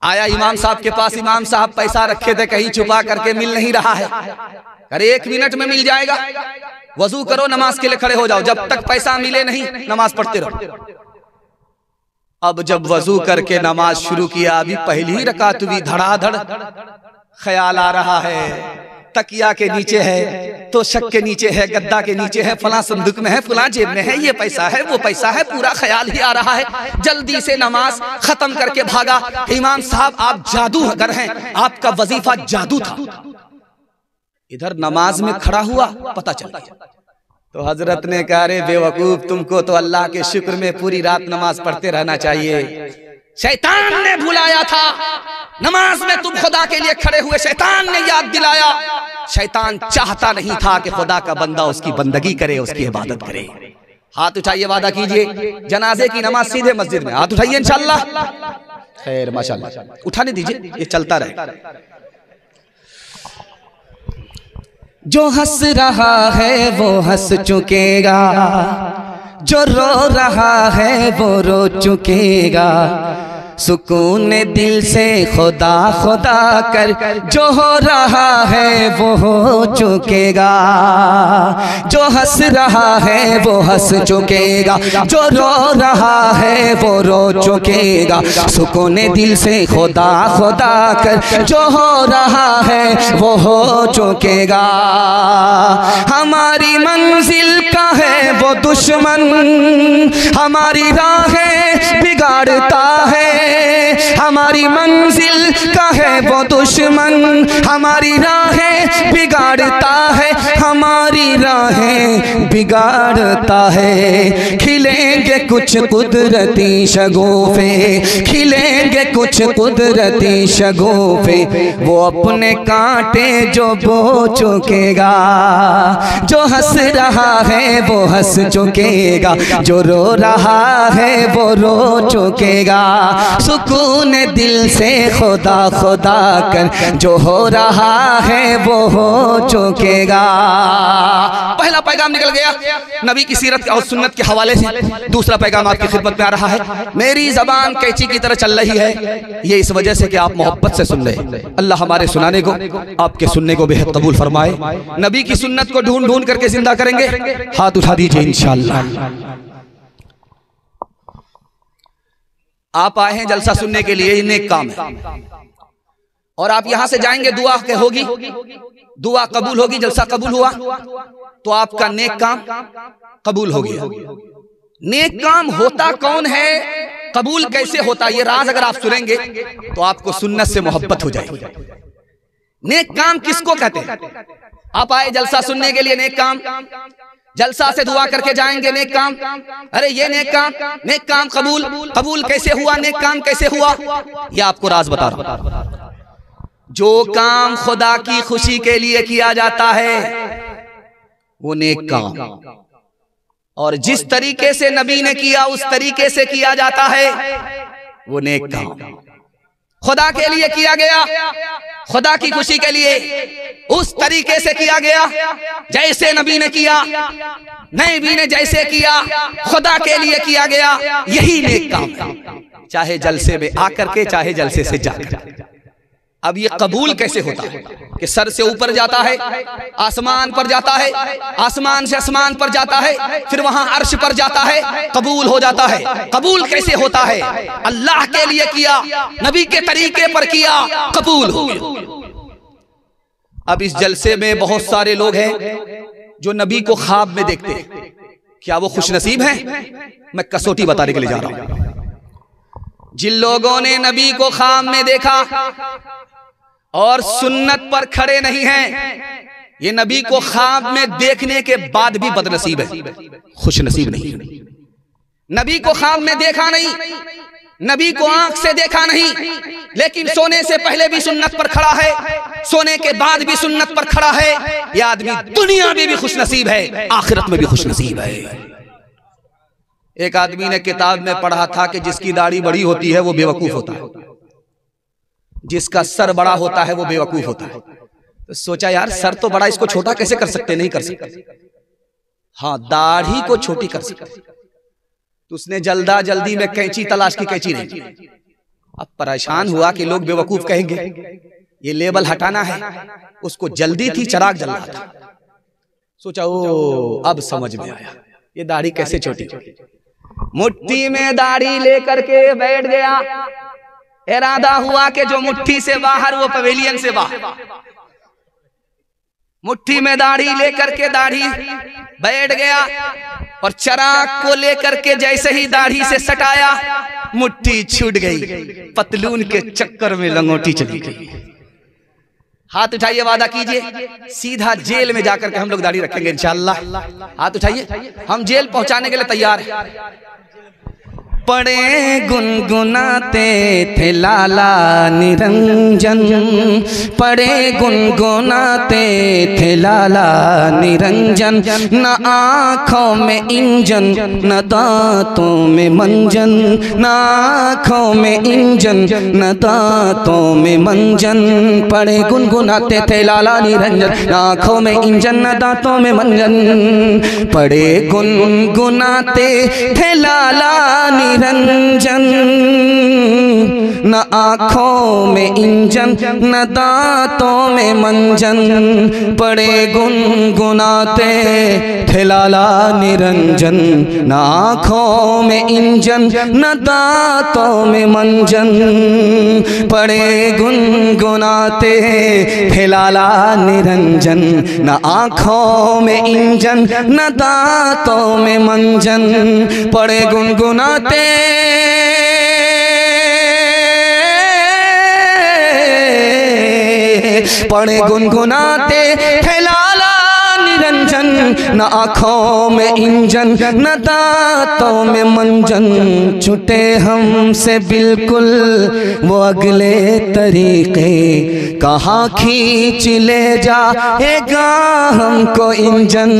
आया इमाम साहब के पास, इमाम साहब पैसा रखे थे कहीं छुपा करके, मिल नहीं रहा है। अरे 1 मिनट में मिल जाएगा, वजू करो नमाज के लिए खड़े हो जाओ, जब तक पैसा मिले नहीं नमाज पढ़ते रहो। अब जब वजू करके नमाज शुरू किया, अभी पहली ही रकात हुई, धड़ाधड़ ख्याल आ रहा है, तकिया के नीचे है, तो शक के नीचे है, गद्दा के नीचे है, फला संदूक में है, फला जेब में है, ये पैसा है, वो पैसा है, पूरा ख्याल ही आ रहा है। जल्दी से नमाज खत्म करके भागा। इमाम साहब आप जादूगर हैं, आपका वजीफा जादू था। इधर नमाज में खड़ा हुआ, पता चल गया। तो हजरत ने कहा, रे बेवकूफ, तुमको तो अल्लाह के शुक्र में पूरी रात नमाज पढ़ते रहना चाहिए। शैतान ने भुलाया था, नमाज में तुम खुदा के लिए खड़े हुए, शैतान ने याद दिलाया। शैतान चाहता नहीं था कि खुदा का बंदा उसकी बंदगी करे, उसकी इबादत करे। हाथ उठाइए, वादा कीजिए जनाजे की नमाज सीधे मस्जिद में, हाथ उठाइए इंशाअल्लाह। खैर माशाअल्लाह, उठाने दीजिए, ये चलता रहे। जो हंस रहा है वो हंस चुकेगा, जो रो रहा है वो रो चुकेगा। सुकून दिल से खुदा खुदा कर, जो हो रहा है वो हो चुकेगा। जो हंस रहा है वो हंस चुकेगा, जो रो रहा है वो रो चुकेगा। सुकून दिल से खुदा खुदा कर, जो हो रहा है वो हो चुकेगा। हमारी मंजिल का है वो दुश्मन, हमारी राहें बिगाड़ता है। हमारी मंजिल का है वो दुश्मन, हमारी राहें बिगाड़ता है, हमारी राहें बिगाड़ता है। खिलेंगे कुछ कुदरती शगुफे, खिलेंगे कुछ कुदरती शगुफे, वो अपने कांटे जो बो चुकेगा। जो हंस रहा है वो हंस चुकेगा, जो रो रहा है वो रो चुकेगा। सुकून दिल से खुदा खुदा कर, जो हो रहा है वो हो चुकेगा। पहला पैगाम निकल गया नबी की सीरत और सुन्नत के हवाले से। दूसरा पैगाम आपकी खिदमत में आ रहा है। मेरी जबान कैंची की तरह चल रही है, ये इस वजह से कि आप मोहब्बत से सुन रहे। अल्लाह हमारे सुनाने को, आपके सुनने को बेहद कबूल फरमाए। नबी की सुन्नत को ढूंढ ढूंढ करके जिंदा करेंगे। हाथ उठा दीजिए इंशाअल्लाह। आप आए हैं जलसा सुनने के लिए, नेक काम है, और आप यहां से जाएंगे, दुआ के होगी, दुआ कबूल होगी, जलसा कबूल हुआ तो आपका नेक काम कबूल हो गया। नेक काम होता कौन है, कबूल कैसे होता, ये राज अगर आप सुनेंगे तो आपको सुन्नत से मोहब्बत हो जाएगी। नेक काम किसको कहते हैं? आप आए जलसा सुनने के लिए, नेक काम, जलसा से दुआ करके जाएंगे, नेक काम। अरे ये नेक काम कबूल, कबूल कैसे हुआ, नेक काम कैसे हुआ, ये आपको राज बता रहा हूं। जो काम खुदा की खुशी के लिए किया जाता है वो नेक काम, और जिस तरीके से नबी ने किया उस तरीके से किया जाता है वो नेक काम। खुदा के लिए किया गया, खुदा की खुशी के लिए, उस तरीके से किया गया जैसे नबी ने किया, नबी ने जैसे किया, खुदा के लिए किया गया, यही नेक काम है। चाहे जलसे में आकर के, चाहे जलसे से जाकर। अब ये कबूल कैसे होता है कि सर से ऊपर जाता है, आसमान पर जाता है, आसमान से आसमान पर जाता है, फिर वहां अर्श पर जाता है, कबूल हो जाता है। कबूल कैसे होता है? अल्लाह के लिए किया, नबी के तरीके पर किया, कबूल हो गया। अब इस जलसे में बहुत सारे लोग हैं जो नबी को ख्वाब में देखते हैं। क्या वो खुशनसीब हैं? मैं कसौटी बताने के लिए जा रहा हूं। जिन लोगों ने नबी को ख्वाब में देखा और सुन्नत पर खड़े नहीं हैं, ये नबी को ख्वाब में देखने के बाद भी बदनसीब है, खुशनसीब नहीं। नबी को ख्वाब में देखा नहीं, नबी को आंख से देखा नहीं, लेकिन सोने से पहले भी सुन्नत पर खड़ा है, सोने के बाद भी सुन्नत पर खड़ा है। यह आदमी दुनिया में भी खुशनसीब है, आखिरत में भी खुशनसीब है। एक आदमी ने किताब में पढ़ा था कि जिसकी दाढ़ी बड़ी होती है वो बेवकूफ होता है, जिसका सर बड़ा होता है वो बेवकूफ होता है। तो सोचा यार सर तो बड़ा, इसको छोटा कैसे कर सकते? नहीं कर सकते। हाँ, दाढ़ी को छोटी कर सकते। तो उसने जल्दी में कैंची तलाश की, कैंची नहीं, अब परेशान हुआ कि लोग बेवकूफ कहेंगे, ये लेबल हटाना है। उसको जल्दी थी, चिराग जल रहा था। सोचा ओ अब समझ में आया ये दाढ़ी कैसे छोटी। मुट्ठी में दाढ़ी लेकर के बैठ गया। इरादा हुआ कि जो मुट्ठी से बाहर वो पवेलियन से बाहर। मुट्ठी में दाढ़ी लेकर के दाढ़ी बैठ गया और चिराग को लेकर के जैसे ही दाढ़ी से सटाया मुट्ठी छूट गई। पतलून के चक्कर में लंगोटी चली गई। हाथ उठाइए, वादा कीजिए सीधा जेल में जाकर के हम लोग दाढ़ी रखेंगे इंशाअल्लाह। हाथ उठाइए, हम जेल पहुंचाने के लिए तैयार हैं। पड़े गुनगुनाते थे लाला निरंजन, पड़े गुनगुनाते थे लाला निरंजन। न आँखों में इंजन न दांतों में मंजन, न आँखों में इंजन न दांतों में मंजन। पड़े गुनगुनाते थे लाला निरंजन, न आँखों में इंजन न दांतों में मंजन। पड़े गुनगुनाते थे लाला निरंजन, न आँखों में इंजन न दांतों में मंजन। पड़े गुनगुनाते थे लाला निरंजन, न आँखों में इंजन न दांतों में मंजन। पड़े गुनगुनाते थे लाला निरंजन, न आँखों में इंजन न दांतों में मंजन। पड़े गुनगुनाते पड़े गुनगुनाते थे लाला निरंजन, न आँखों में इंजन न दांतों में मंजन। छूटे हमसे बिल्कुल वो अगले तरीके, कहाँ खींच ले जाएगा हमको इंजन।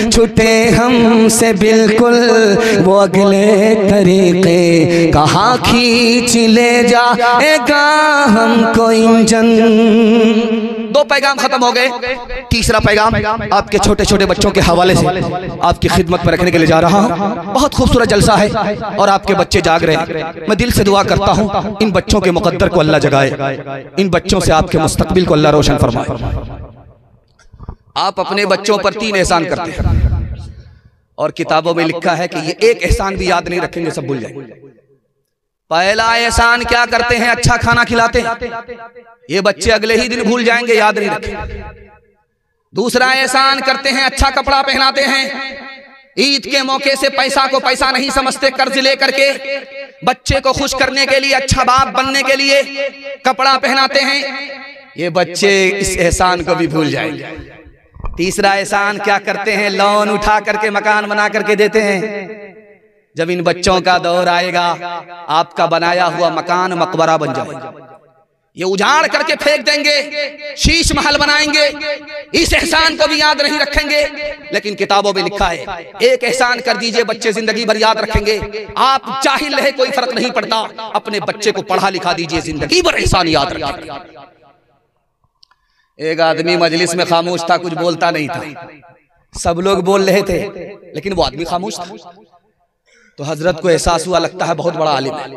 छूटे हमसे बिल्कुल वो अगले तरीके, कहाँ खींच ले जाएगा हमको इंजन। दो पैगाम खत्म हो गए। तीसरा पैगाम आपके छोटे छोटे बच्चों के हवाले से आपकी खिदमत पर रखने के लिए जा रहा हूँ। बहुत खूबसूरत जलसा है और आपके बच्चे जाग रहे हैं। मैं दिल से दुआ करता हूँ इन बच्चों के मुकद्दर को अल्लाह जगाए, इन बच्चों से आपके मुस्तकबिल को अल्लाह रोशन फरमाए। आप अपने बच्चों पर 3 एहसान करते हैं और किताबों में लिखा है कि ये एक एहसान भी याद नहीं रखेंगे, सब भूल जाएंगे। पहला एहसान क्या करते हैं? अच्छा खाना खिलाते हैं। ये बच्चे अगले ही दिन भूल जाएंगे, याद नहीं रखेंगे। दूसरा एहसान करते हैं, अच्छा कपड़ा पहनाते हैं। ईद के मौके से पैसा को पैसा नहीं समझते, कर्ज लेकर के बच्चे को खुश करने के लिए, अच्छा बाप बनने के लिए कपड़ा पहनाते हैं। ये बच्चे इस एहसान को भी भूल जाएंगे। तीसरा एहसान क्या करते हैं? लोन उठा करके मकान बना करके देते हैं। जब इन बच्चों का दौर आएगा आपका बनाया हुआ मकान मकबरा बन जाएगा। ये उजाड़ करके फेंक देंगे, शीश महल बनाएंगे। इस एहसान को भी याद नहीं रखेंगे। लेकिन किताबों में लिखा है एक एहसान कर दीजिए, बच्चे जिंदगी भर याद रखेंगे। आप जाहिल रहे कोई फर्क नहीं पड़ता, अपने बच्चे को पढ़ा लिखा दीजिए, जिंदगी भर एहसान याद रखेंगे। एक आदमी मजलिस में खामोश था, कुछ बोलता नहीं था। सब लोग बोल रहे थे लेकिन वो आदमी खामोश था। तो हजरत को एहसास हुआ लगता है बहुत बड़ा आलिम है।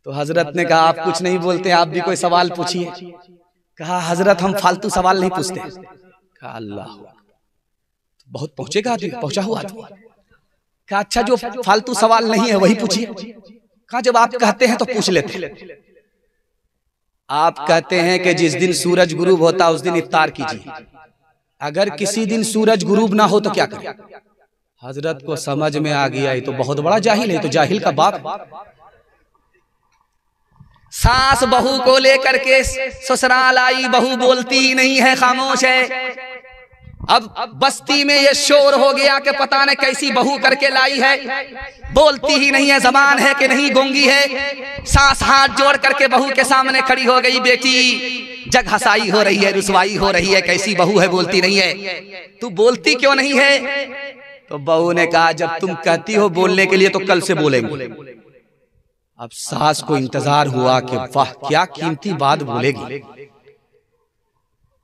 तो हजरत ने कहा आप कुछ नहीं बोलते, आप भी कोई सवाल पूछिए। कहा हजरत हम फालतू सवाल नहीं पूछते। कहा अल्लाह, बहुत पहुंचेगा आदमी, पहुंचा हुआ आदमी। कहा अच्छा जो फालतू सवाल नहीं है वही पूछिए। कहा जब आप कहते हैं तो पूछ लेते। आप कहते हैं कि जिस दिन सूरज गुरूब होता उस दिन इफ्तार कीजिए, अगर किसी दिन सूरज गुरूब ना हो तो क्या करें? हजरत को समझ में आ गया ये तो बहुत बड़ा जाहिल है, तो जाहिल का बाप। सास बहू को लेकर के ससुराल आई, बहू बोलती ही नहीं है, खामोश है। अब बस्ती में ये शोर हो गया कि पता नहीं कैसी बहू करके लाई है, बोलती ही नहीं है, जबान है कि नहीं, गूंगी है। सास हाथ जोड़ करके बहू के सामने खड़ी हो गई, बेटी जग हसाई हो रही है, रुसवाई हो रही है, कैसी बहू है, बोलती नहीं है, तू बोलती क्यों नहीं है? तो बहू ने कहा जब तुम कहती हो बोलने के लिए तो कल से बोलेंगे। अब सास को इंतजार हुआ कि वाह क्या कीमती बात बोलेगी।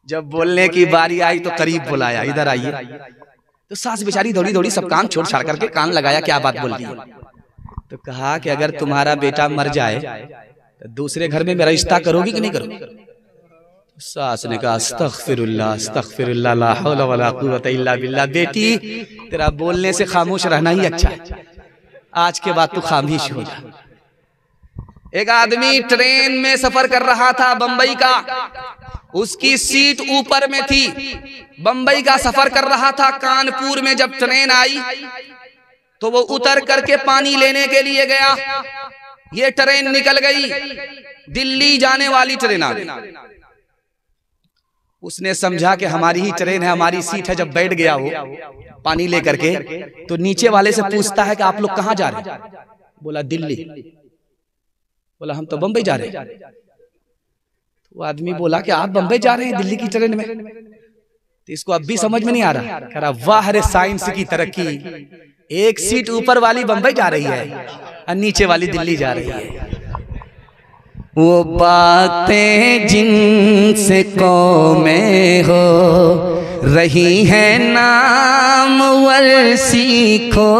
जब बोलने की बारी आई तो करीब बुलाया, इधर आइए। तो सास बेचारी दौड़ी दौड़ी सब काम छोड़ छाड़ करके कान लगाया, क्या बात बोल रही है? तो कहा कि अगर तुम्हारा बेटा मर जाए तो दूसरे घर में मेरा रिश्ता करोगी कि नहीं करोगी? सास ने कहा अस्तगफिरुल्लाह अस्तगफिरुल्लाह ला हौला वला कुव्वता इल्ला बिल्लाह। बेटी तेरा बोलने से खामोश रहना ही अच्छा है, आज के बाद तू खामोश हो जा। एक आदमी ट्रेन में सफर कर रहा था बंबई का, उसकी सीट ऊपर में थी, बंबई का सफर कर रहा था। कानपुर में जब ट्रेन आई तो वो उतर करके पानी लेने के लिए गया। ये ट्रेन निकल गई, दिल्ली जाने वाली ट्रेन आ गई। उसने समझा कि हमारी ही ट्रेन है, हमारी सीट है। जब बैठ गया वो पानी लेकर के, तो नीचे वाले से पूछता है कि आप लोग कहाँ जा रहे हैं? बोला दिल्ली। बोला हम तो बंबई जा रहे हैं। वो आदमी बोला कि आप बंबई जा रहे हैं दिल्ली की ट्रेन में? तो इसको अब भी समझ में नहीं आ रहा। कह रहा वाह रे साइंस की तरक्की, एक सीट ऊपर वाली बंबई जा रही है और नीचे वाली दिल्ली जा रही है। वो बातें जिनसे कौमें हो रही है नामवर सीखो,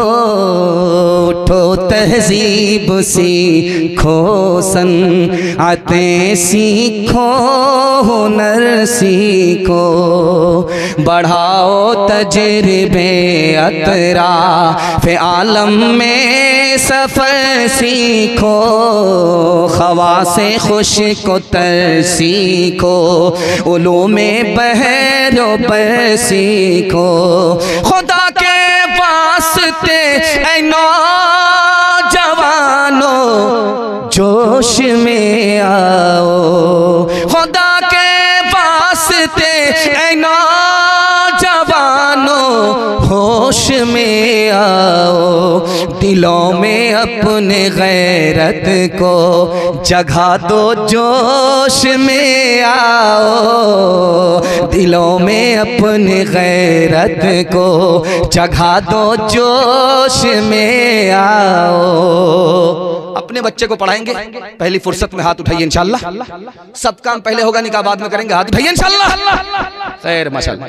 उठो तहजीब सीखो, सनअतें सीखो, हुनर सीखो, बढ़ाओ तजर्बे अतराफ़ आलम में सफ़र सीखो, ख़वासे खुश को तर सीखो, उलूमे बहरो पर सीखो। खुदा के वास्ते ऐ नौजवानो जोश में आओ, खुदा के वास्ते ऐ नौजवानो होश में आओ, दिलों में अपने गैरत को जगा दो, जोश में आओ, दिलों में अपने गैरत को जगा दो, जोश में आओ। अपने बच्चे को पढ़ाएंगे, पहली फुर्सत में हाथ उठाइए इंशाअल्लाह। सब काम पहले होगा, निकाह बाद में करेंगे, हाथ उठाइए इंशाअल्लाह। खैर माशाअल्लाह।